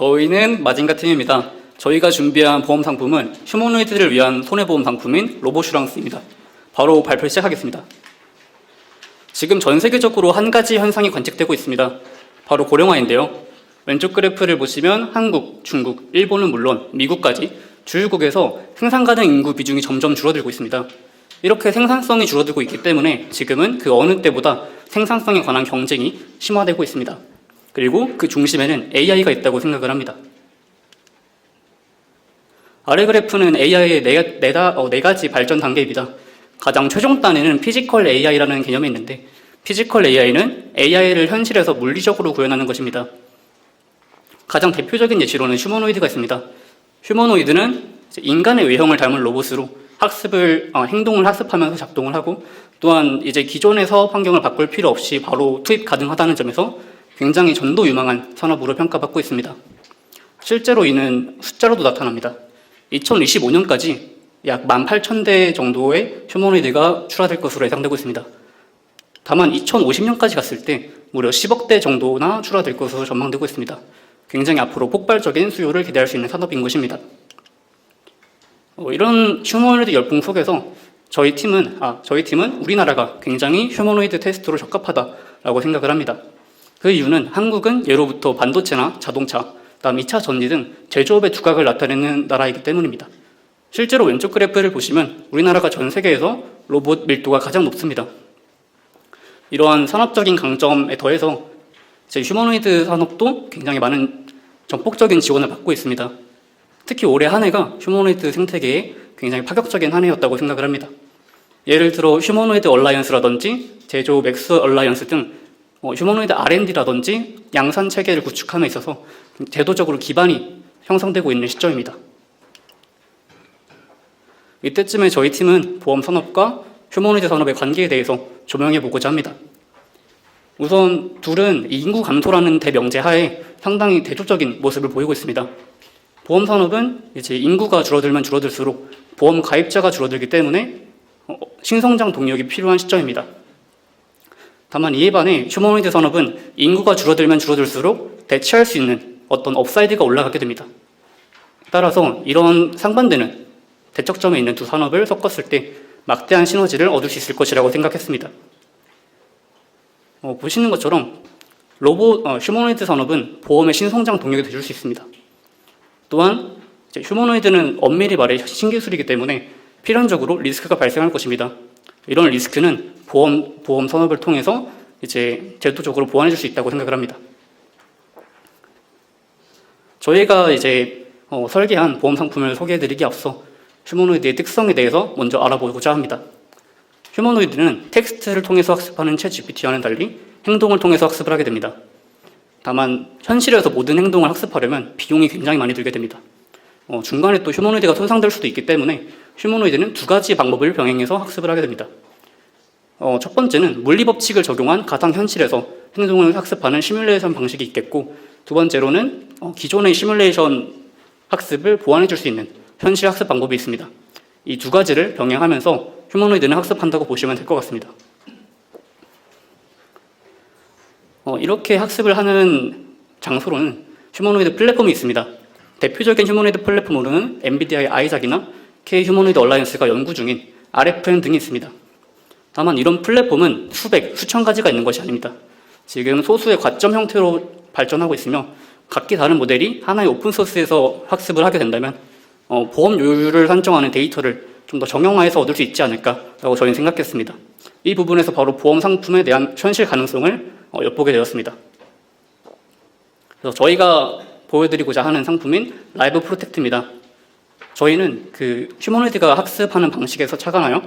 저희는 마징가 팀입니다. 저희가 준비한 보험 상품은 휴머노이드를 위한 손해보험 상품인 로보슈랑스입니다. 바로 발표 시작하겠습니다. 지금 전 세계적으로 한 가지 현상이 관측되고 있습니다. 바로 고령화인데요. 왼쪽 그래프를 보시면 한국, 중국, 일본은 물론 미국까지 주요국에서 생산 가능 인구 비중이 점점 줄어들고 있습니다. 이렇게 생산성이 줄어들고 있기 때문에 지금은 그 어느 때보다 생산성에 관한 경쟁이 심화되고 있습니다. 그리고 그 중심에는 AI가 있다고 생각을 합니다. 아래 그래프는 AI의 네 가지 발전 단계입니다. 가장 최종 단에는 피지컬 AI라는 개념이 있는데, 피지컬 AI는 AI를 현실에서 물리적으로 구현하는 것입니다. 가장 대표적인 예시로는 휴머노이드가 있습니다. 휴머노이드는 인간의 외형을 닮은 로봇으로 행동을 학습하면서 작동을 하고, 또한 이제 기존의 사업 환경을 바꿀 필요 없이 바로 투입 가능하다는 점에서 굉장히 전도 유망한 산업으로 평가받고 있습니다. 실제로 이는 숫자로도 나타납니다. 2025년까지 약 18,000대 정도의 휴머노이드가 출하될 것으로 예상되고 있습니다. 다만 2050년까지 갔을 때 무려 10억대 정도나 출하될 것으로 전망되고 있습니다. 굉장히 앞으로 폭발적인 수요를 기대할 수 있는 산업인 것입니다. 이런 휴머노이드 열풍 속에서 저희 팀은 우리나라가 굉장히 휴머노이드 테스트로 적합하다라고 생각을 합니다. 그 이유는 한국은 예로부터 반도체나 자동차, 그다음 2차 전지 등 제조업의 두각을 나타내는 나라이기 때문입니다. 실제로 왼쪽 그래프를 보시면 우리나라가 전 세계에서 로봇 밀도가 가장 높습니다. 이러한 산업적인 강점에 더해서 휴머노이드 산업도 굉장히 많은 전폭적인 지원을 받고 있습니다. 특히 올해 한 해가 휴머노이드 생태계에 굉장히 파격적인 한 해였다고 생각을 합니다. 예를 들어 휴머노이드 얼라이언스라든지 제조 맥스 얼라이언스 등 휴머노이드 R&D라든지 양산 체계를 구축함에 있어서 제도적으로 기반이 형성되고 있는 시점입니다. 이때쯤에 저희 팀은 보험 산업과 휴머노이드 산업의 관계에 대해서 조명해 보고자 합니다. 우선 둘은 인구 감소라는 대명제 하에 상당히 대조적인 모습을 보이고 있습니다. 보험 산업은 이제 인구가 줄어들면 줄어들수록 보험 가입자가 줄어들기 때문에 신성장 동력이 필요한 시점입니다. 다만 이에 반해 휴머노이드 산업은 인구가 줄어들면 줄어들수록 대체할 수 있는 어떤 업사이드가 올라가게 됩니다. 따라서 이런 상반되는 대척점에 있는 두 산업을 섞었을 때 막대한 시너지를 얻을 수 있을 것이라고 생각했습니다. 보시는 것처럼 휴머노이드 산업은 보험의 신성장 동력이 되줄 수 있습니다. 또한 휴머노이드는 엄밀히 말해 신기술이기 때문에 필연적으로 리스크가 발생할 것입니다. 이런 리스크는 보험 산업을 통해서 이제 제도적으로 보완해 줄 수 있다고 생각을 합니다. 저희가 이제 설계한 보험 상품을 소개해드리기 앞서 휴머노이드의 특성에 대해서 먼저 알아보고자 합니다. 휴머노이드는 텍스트를 통해서 학습하는 챗GPT와는 달리 행동을 통해서 학습을 하게 됩니다. 다만 현실에서 모든 행동을 학습하려면 비용이 굉장히 많이 들게 됩니다. 중간에 또 휴머노이드가 손상될 수도 있기 때문에 휴머노이드는 두 가지 방법을 병행해서 학습을 하게 됩니다. 첫 번째는 물리법칙을 적용한 가상현실에서 행동을 학습하는 시뮬레이션 방식이 있겠고, 두 번째로는 기존의 시뮬레이션 학습을 보완해 줄 수 있는 현실 학습 방법이 있습니다. 이 두 가지를 병행하면서 휴머노이드는 학습한다고 보시면 될 것 같습니다. 이렇게 학습을 하는 장소로는 휴머노이드 플랫폼이 있습니다. 대표적인 휴머노이드 플랫폼으로는 엔비디아의 아이작이나 K 휴머노이드 얼라이언스가 연구 중인 RFM 등이 있습니다. 다만 이런 플랫폼은 수천 가지가 있는 것이 아닙니다. 지금 소수의 과점 형태로 발전하고 있으며 각기 다른 모델이 하나의 오픈소스에서 학습을 하게 된다면 보험 요율을 산정하는 데이터를 좀 더 정형화해서 얻을 수 있지 않을까라고 저희는 생각했습니다. 이 부분에서 바로 보험 상품에 대한 현실 가능성을 엿보게 되었습니다. 그래서 저희가 보여드리고자 하는 상품인 라이브 프로텍트입니다. 저희는 그 휴머노이드가 학습하는 방식에서 착안하여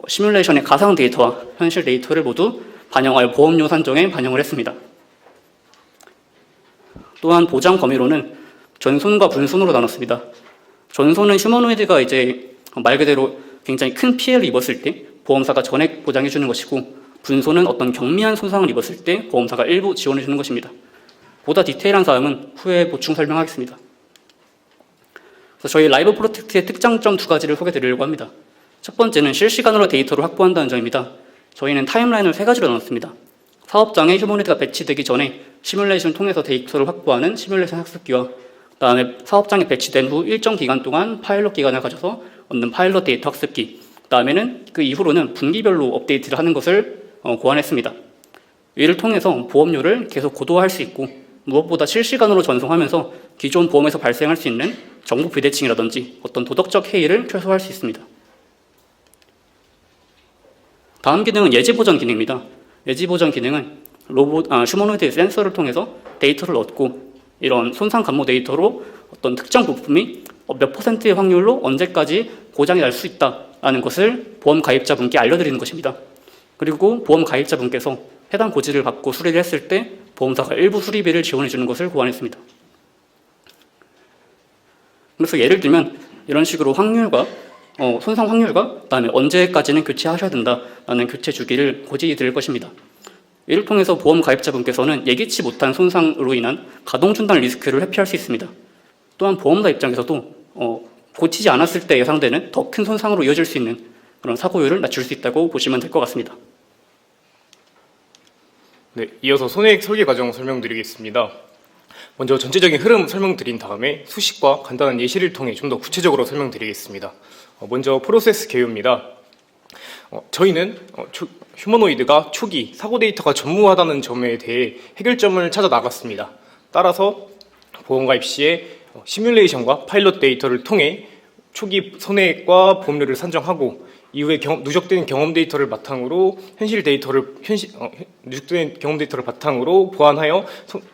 시뮬레이션의 가상 데이터와 현실 데이터를 모두 반영하여 보험료 산정에 반영을 했습니다. 또한 보장 범위로는 전손과 분손으로 나눴습니다. 전손은 휴머노이드가 이제 말 그대로 굉장히 큰 피해를 입었을 때 보험사가 전액 보장해 주는 것이고, 분손은 어떤 경미한 손상을 입었을 때 보험사가 일부 지원해 주는 것입니다. 보다 디테일한 사항은 후에 보충 설명하겠습니다. 그래서 저희 라이브 프로텍트의 특장점 두 가지를 소개해 드리려고 합니다. 첫 번째는 실시간으로 데이터를 확보한다는 점입니다. 저희는 타임라인을 세 가지로 나눴습니다. 사업장에 휴머노이드가 배치되기 전에 시뮬레이션을 통해서 데이터를 확보하는 시뮬레이션 학습기와 그다음에 사업장에 배치된 후 일정 기간 동안 파일럿 기간을 가져서 얻는 파일럿 데이터 학습기, 그다음에는 그 이후로는 분기별로 업데이트를 하는 것을 고안했습니다. 이를 통해서 보험료를 계속 고도화할 수 있고 무엇보다 실시간으로 전송하면서 기존 보험에서 발생할 수 있는 정보 비대칭이라든지 어떤 도덕적 해이를 최소화할 수 있습니다. 다음 기능은 예지 보전 기능입니다. 예지 보전 기능은 휴머노이드 센서를 통해서 데이터를 얻고 이런 손상 감모 데이터로 어떤 특정 부품이 몇 %의 확률로 언제까지 고장이 날 수 있다라는 것을 보험 가입자분께 알려드리는 것입니다. 그리고 보험 가입자분께서 해당 고지를 받고 수리를 했을 때 보험사가 일부 수리비를 지원해 주는 것을 고안했습니다. 그래서 예를 들면 이런 식으로 확률과 손상 확률과 그다음에 언제까지는 교체하셔야 된다라는 교체 주기를 고지해 드릴 것입니다. 이를 통해서 보험 가입자분께서는 예기치 못한 손상으로 인한 가동 중단 리스크를 회피할 수 있습니다. 또한 보험사 입장에서도 고치지 않았을 때 예상되는 더 큰 손상으로 이어질 수 있는 그런 사고율을 낮출 수 있다고 보시면 될 것 같습니다. 네, 이어서 손해액 설계 과정 설명드리겠습니다. 먼저 전체적인 흐름 설명드린 다음에 수식과 간단한 예시를 통해 좀 더 구체적으로 설명드리겠습니다. 먼저 프로세스 개요입니다. 저희는 휴머노이드가 초기 사고 데이터가 전무하다는 점에 대해 해결점을 찾아 나갔습니다. 따라서 보험 가입 시에 시뮬레이션과 파일럿 데이터를 통해 초기 손해액과 보험료를 산정하고 이후에 누적된 경험 데이터를 바탕으로 누적된 경험 데이터를 바탕으로 보완하여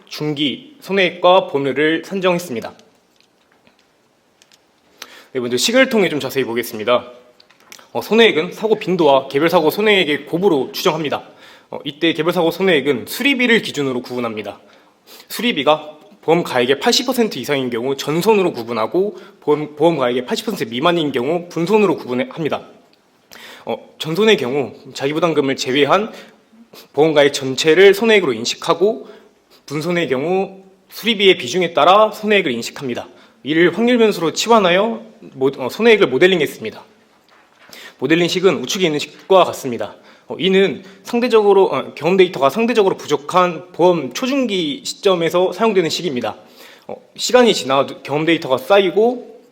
중기 손해액과 보험료를 산정했습니다. 네, 먼저 시계를 통해 좀 자세히 보겠습니다. 손해액은 사고 빈도와 개별 사고 손해액의 곱으로 추정합니다. 이때 개별 사고 손해액은 수리비를 기준으로 구분합니다. 수리비가 보험 가액의 80% 이상인 경우 전손으로 구분하고 보험 가액의 80% 미만인 경우 분손으로 구분합니다. 전손의 경우 자기부담금을 제외한 보험 가액 전체를 손해액으로 인식하고 분손의 경우 수리비의 비중에 따라 손해액을 인식합니다. 이를 확률 변수로 치환하여 손해액을 모델링했습니다. 모델링식은 우측에 있는 식과 같습니다. 이는 상대적으로 경험 데이터가 상대적으로 부족한 보험 초중기 시점에서 사용되는 식입니다. 시간이 지나 경험 데이터가 쌓이고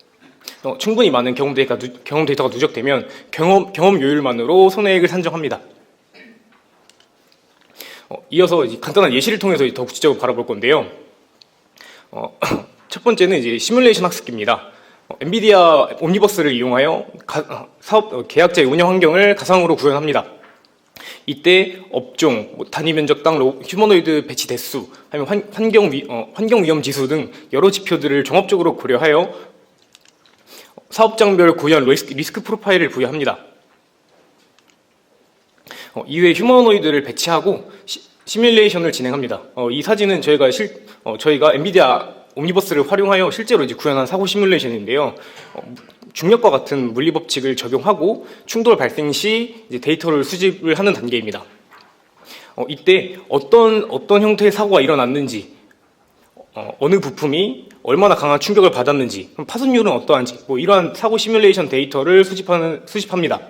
충분히 많은 경험 데이터가 누적되면 경험 요율만으로 손해액을 산정합니다. 이어서 간단한 예시를 통해서 더 구체적으로 바라볼 건데요. 첫 번째는 이제 시뮬레이션 학습기입니다. 엔비디아 옴니버스를 이용하여 사업 계약자의 운영 환경을 가상으로 구현합니다. 이때 업종, 단위 면적당 휴머노이드 배치 대수, 아니면 환경 위험 지수 등 여러 지표들을 종합적으로 고려하여 사업장별 고유한 리스크 프로파일을 부여합니다. 이후에 휴머노이드를 배치하고 시뮬레이션을 진행합니다. 이 사진은 저희가 엔비디아 옴니버스를 활용하여 실제로 구현한 사고 시뮬레이션인데요. 중력과 같은 물리 법칙을 적용하고 충돌 발생 시 데이터를 수집을 하는 단계입니다. 이때 어떤 형태의 사고가 일어났는지, 어느 부품이 얼마나 강한 충격을 받았는지, 파손율은 어떠한지, 이러한 사고 시뮬레이션 데이터를 수집합니다.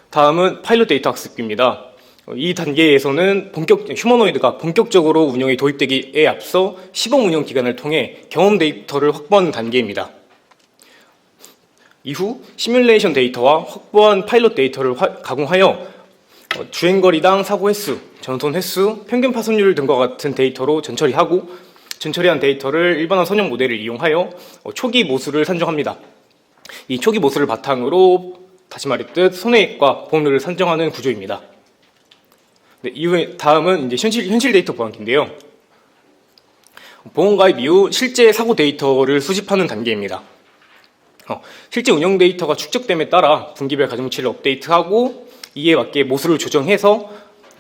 다음은 파일럿 데이터 학습기입니다. 이 단계에서는 휴머노이드가 본격적으로 운영에 도입되기에 앞서 시범 운영 기간을 통해 경험 데이터를 확보하는 단계입니다. 이후 시뮬레이션 데이터와 확보한 파일럿 데이터를 가공하여 주행거리당 사고 횟수, 전손 횟수, 평균 파손율 등과 같은 데이터로 전처리한 데이터를 일반화 선형 모델을 이용하여 초기 모수를 산정합니다. 이 초기 모수를 바탕으로 다시 말했듯 손해액과 보험료를 산정하는 구조입니다. 네, 다음은 이제 현실 데이터 보안기인데요. 보험 가입 이후 실제 사고 데이터를 수집하는 단계입니다. 실제 운영 데이터가 축적됨에 따라 분기별 가중치를 업데이트하고 이에 맞게 모수를 조정해서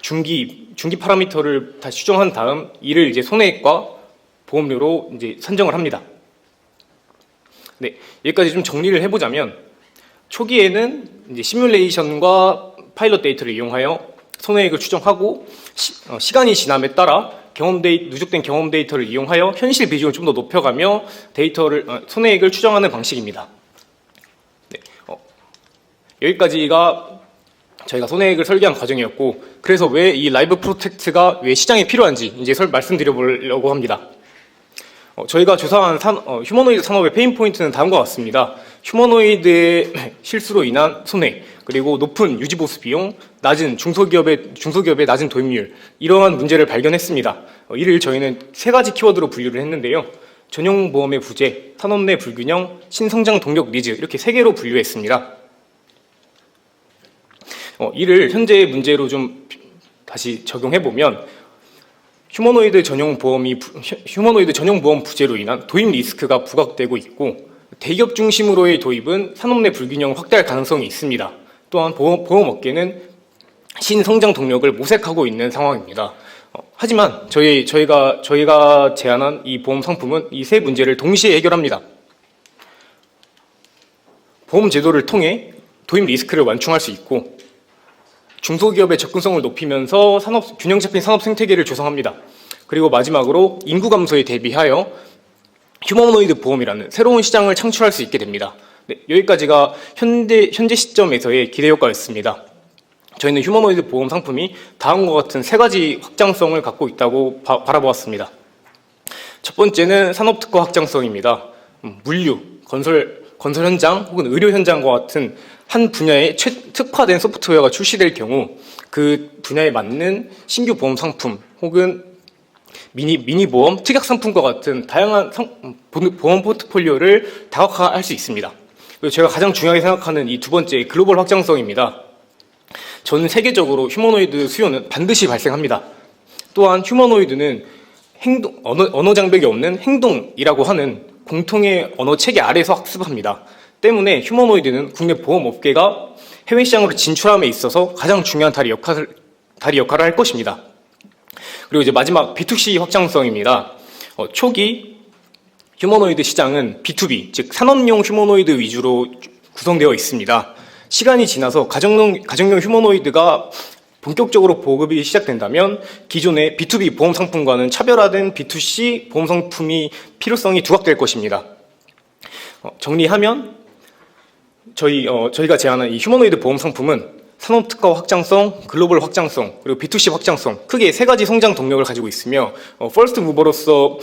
중기 파라미터를 다시 추정한 다음 이를 이제 손해액과 보험료로 이제 산정을 합니다. 네, 여기까지 좀 정리를 해보자면 초기에는 이제 시뮬레이션과 파일럿 데이터를 이용하여 손해액을 추정하고 시간이 지남에 따라 누적된 경험 데이터를 이용하여 현실 비중을 좀 더 높여가며 손해액을 추정하는 방식입니다. 네, 여기까지가 저희가 손해액을 설계한 과정이었고, 그래서 왜 이 라이브 프로텍트가 왜 시장에 필요한지 이제 말씀드려보려고 합니다. 저희가 조사한 휴머노이드 산업의 페인 포인트는 다음과 같습니다. 휴머노이드의 실수로 인한 손해, 그리고 높은 유지보수 비용, 낮은 중소기업의 낮은 도입률, 이러한 문제를 발견했습니다. 이를 저희는 세 가지 키워드로 분류를 했는데요. 전용 보험의 부재, 산업 내 불균형, 신성장 동력 니즈, 이렇게 세 개로 분류했습니다. 이를 현재의 문제로 좀 다시 적용해보면, 휴머노이드 전용 보험 부재로 인한 도입 리스크가 부각되고 있고, 대기업 중심으로의 도입은 산업 내 불균형을 확대할 가능성이 있습니다. 또한 보험업계는 신성장 동력을 모색하고 있는 상황입니다. 하지만 저희가 제안한 이 보험 상품은 이 세 문제를 동시에 해결합니다. 보험 제도를 통해 도입 리스크를 완충할 수 있고, 중소기업의 접근성을 높이면서 균형 잡힌 산업 생태계를 조성합니다. 그리고 마지막으로 인구 감소에 대비하여 휴머노이드 보험이라는 새로운 시장을 창출할 수 있게 됩니다. 네, 여기까지가 현재 시점에서의 기대 효과였습니다. 저희는 휴머노이드 보험 상품이 다음과 같은 세 가지 확장성을 갖고 있다고 바라보았습니다. 첫 번째는 산업특화 확장성입니다. 물류, 건설 현장 혹은 의료 현장과 같은 한 분야에 특화된 소프트웨어가 출시될 경우 그 분야에 맞는 신규 보험 상품 혹은 미니 보험, 특약 상품과 같은 다양한 보험 포트폴리오를 다각화할 수 있습니다. 그리고 제가 가장 중요하게 생각하는 이 두 번째, 글로벌 확장성입니다. 전 세계적으로 휴머노이드 수요는 반드시 발생합니다. 또한 휴머노이드는 언어 장벽이 없는 행동이라고 하는 공통의 언어 체계 아래에서 학습합니다. 때문에 휴머노이드는 국내 보험업계가 해외 시장으로 진출함에 있어서 가장 중요한 다리 역할을 할 것입니다. 그리고 이제 마지막 B2C 확장성입니다. 초기 휴머노이드 시장은 B2B, 즉 산업용 휴머노이드 위주로 구성되어 있습니다. 시간이 지나서 가정용 휴머노이드가 본격적으로 보급이 시작된다면 기존의 B2B 보험 상품과는 차별화된 B2C 보험 상품이 필요성이 두각될 것입니다. 정리하면 저희가 제안한 이 휴머노이드 보험 상품은 산업 특화 확장성, 글로벌 확장성, 그리고 B2C 확장성, 크게 세 가지 성장 동력을 가지고 있으며 퍼스트 무버로서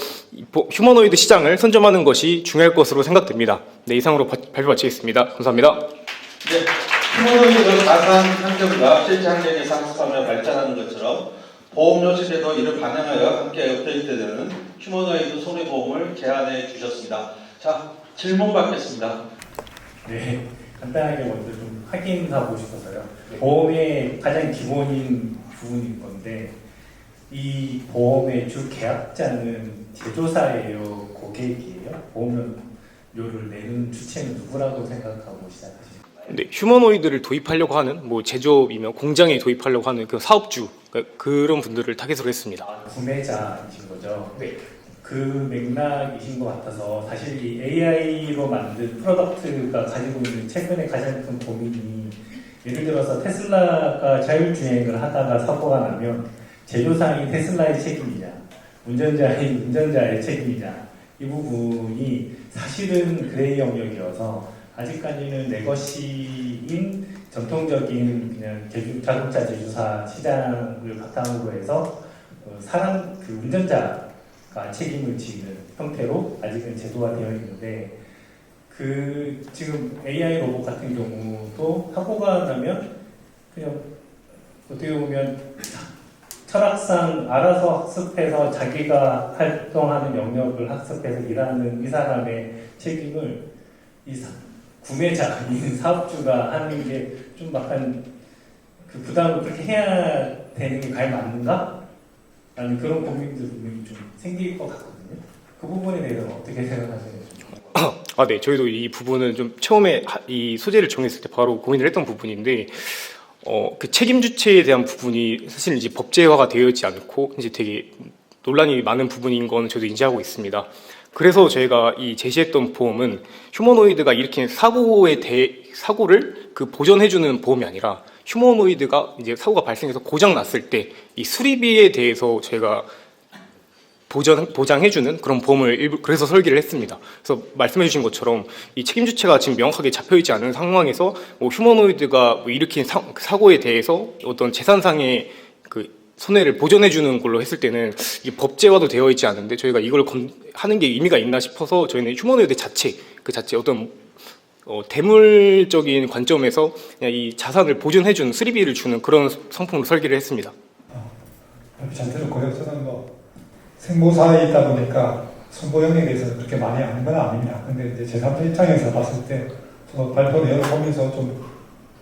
휴머노이드 시장을 선점하는 것이 중요할 것으로 생각됩니다. 네, 이상으로 발표 마치겠습니다. 감사합니다. 네, 휴머노이드는 가상 환경과 실제 환경에서 학습하며 발전하는 것처럼 보험료 시대도 이를 반영하여 함께 업데이트되는 휴머노이드 손해보험을 제안해 주셨습니다. 자, 질문 받겠습니다. 네, 간단하게 먼저 좀 확인하고 싶어서요. 보험의 가장 기본인 부분인 건데, 이 보험의 주 계약자는 제조사예요, 고객이에요? 보험료를 내는 주체는 누구라고 생각하고 시작하십니까? 네, 휴머노이드를 도입하려고 하는 제조업이며 공장에 도입하려고 하는 그 사업주, 그런 분들을 타겟으로 했습니다. 구매자이신 거죠? 네. 그 맥락이신 것 같아서 사실 이 AI로 만든 프로덕트가 가지고 있는 최근에 가장 큰 고민이, 예를 들어서 테슬라가 자율주행을 하다가 사고가 나면 제조사인 테슬라의 책임이냐, 운전자인 운전자의 책임이냐, 이 부분이 사실은 그레이 영역이어서 아직까지는 레거시인 전통적인 그냥 자동차 제조사 시장을 바탕으로 해서 운전자가 책임을 지는 형태로 아직은 제도화되어 있는데, 지금 AI 로봇 같은 경우도 사고가 나면 그냥 어떻게 보면 철학상 알아서 학습해서 자기가 활동하는 영역을 학습해서 일하는 이 사람의 책임을 구매자인 사업주가 하는 게 좀 약간 그 부담을 그렇게 해야 되는 게 과연 맞는가? 라는 그런 고민도 분명히 좀 생길 것 같거든요. 그 부분에 대해서 어떻게 생각하세요? 네, 저희도 이 부분은 좀 처음에 이 소재를 정했을 때 바로 고민을 했던 부분인데, 그 책임 주체에 대한 부분이 사실 이제 법제화가 되어 있지 않고 이제 되게 논란이 많은 부분인 건 저도 인지하고 있습니다. 그래서 저희가 이 제시했던 보험은 휴머노이드가 일으킨 사고를 보전해주는 보험이 아니라, 휴머노이드가 이제 사고가 발생해서 고장 났을 때 이 수리비에 대해서 저희가 보장해주는 그런 보험을 그래서 설계를 했습니다. 그래서 말씀해주신 것처럼 이 책임 주체가 지금 명확하게 잡혀있지 않은 상황에서 휴머노이드가 일으킨 사고에 대해서 어떤 재산상의 손해를 보전해주는 걸로 했을 때는 이게 법제화도 되어 있지 않은데 저희가 이걸 하는 게 의미가 있나 싶어서 저희는 휴머노이드 자체 그 자체 어떤 대물적인 관점에서 그냥 이 자산을 보존해주는 수리비를 주는 그런 상품으로 설계를 했습니다. 잘 들었고요. 저는 뭐 생모사에 있다 보니까 선보형에 대해서 그렇게 많이 아는 건 아닙니다. 근데 이제 제3자 입장에서 봤을 때 저 발표 내용을 보면서 좀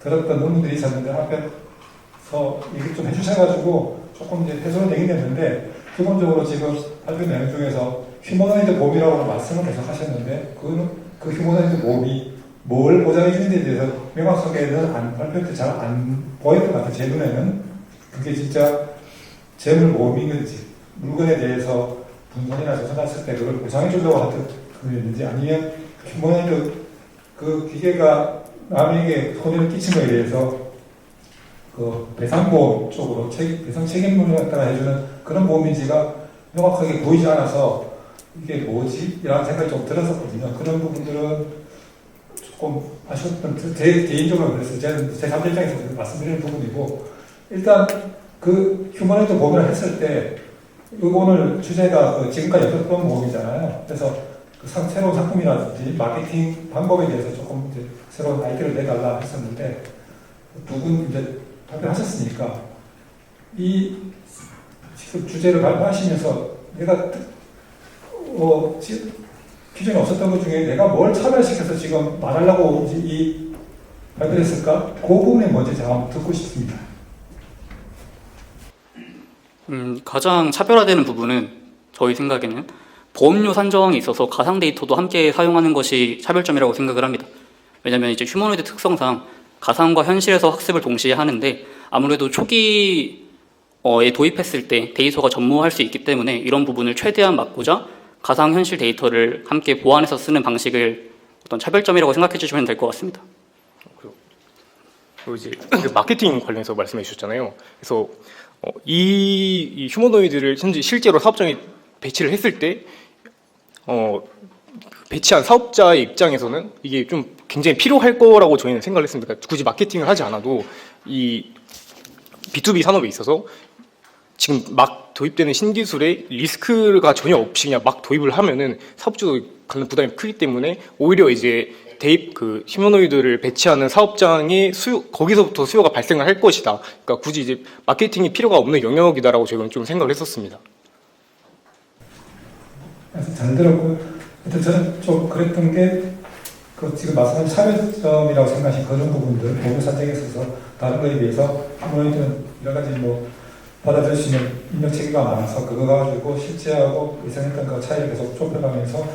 들었던 의문들이 있었는데 앞에서 얘기 좀 해주셔가지고 조금 이제 해소는 되긴 했는데 기본적으로 지금 발표 내용 중에서 휴머노이드 보험이라고 말씀을 계속 하셨는데 그 휴머노이드 보험이 뭘 보장해 주는지에 대해서 명확하게는 발표 때 잘 안 보였던 것 같아요. 제 눈에는 그게 진짜 재물보험인 건지 물건에 대해서 분손이나 조선했을 때 그걸 보상해 주려고 하던 그랬는지 아니면 휴머노이드 그 기계가 남에게 손해를 끼친 거에 대해서 그 배상보험 쪽으로 배상 책임론을 갖다가 해주는 그런 보험인지가 명확하게 보이지 않아서 이게 뭐지? 이라는 생각이 좀 들었었거든요. 그런 부분들은 조금 아쉬웠던, 제 개인적으로 그랬어요. 저는 제 3자 입장에서 말씀드리는 부분이고, 일단 그 휴머노이드 보험을 했을 때, 오늘 주제가 그 지금까지 없었던 보험이잖아요. 그래서 그 새로운 상품이라든지 마케팅 방법에 대해서 조금 이제 새로운 아이디어를 내달라 했었는데, 두 분 이제 발표하셨으니까, 이 지금 주제를 발표하시면서 내가 기존에 없었던 것 중에 내가 뭘 차별시켜서 지금 말하려고 이 발표를 했을까? 그 부분에 먼저 제가 한번 듣고 싶습니다. 가장 차별화되는 부분은 저희 생각에는 보험료 산정에 있어서 가상 데이터도 함께 사용하는 것이 차별점이라고 생각을 합니다. 왜냐하면 이제 휴머노이드 특성상 가상과 현실에서 학습을 동시에 하는데 아무래도 초기에 도입했을 때 데이터가 전무할 수 있기 때문에 이런 부분을 최대한 막고자 가상 현실 데이터를 함께 보완해서 쓰는 방식을 어떤 차별점이라고 생각해 주시면 될 것 같습니다. 그리고 이제 그 마케팅 관련해서 말씀해 주셨잖아요. 그래서 이 휴머노이드를 현재 실제로 사업장에 배치를 했을 때 배치한 사업자의 입장에서는 이게 좀 굉장히 필요할 거라고 저희는 생각을 했습니다. 그러니까 굳이 마케팅을 하지 않아도 이 B2B 산업에 있어서 지금 막 도입되는 신기술에 리스크가 전혀 없이 그냥 막 도입을 하면은 사업주도 갖는 부담이 크기 때문에 오히려 이제 그 휴머노이드를 배치하는 사업장이 거기서부터 수요가 발생을 할 것이다. 그러니까 굳이 이제 마케팅이 필요가 없는 영역이다라고 저희는 좀 생각을 했었습니다. 잘 들었고요. 저는 좀 그랬던 게, 그 지금 말씀하신 차별점이라고 생각하신 그런 부분들, 보험 산정에 있어서 다른 거에 비해서 휴머노이드는 여러 가지 뭐 받아들일 수 있는 인력 체계가 많아서 그거 가지고 실제하고 예상했던 그 차이를 계속 좁혀가면서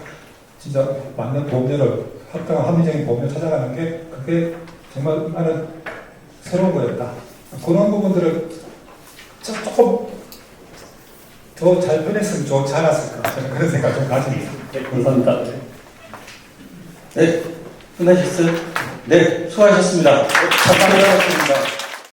진짜 맞는 보험료를 합당한 합리적인 보험료 찾아가는 게 그게 정말 나는 새로운 거였다. 그런 부분들을 조금 더 잘 표현했으면 좋지 않았을까 저는 그런 생각 좀 가집니다. 네, 감사합니다. 네, 끝나셨어요? 네, 수고하셨습니다. 잠깐 나갔습니다.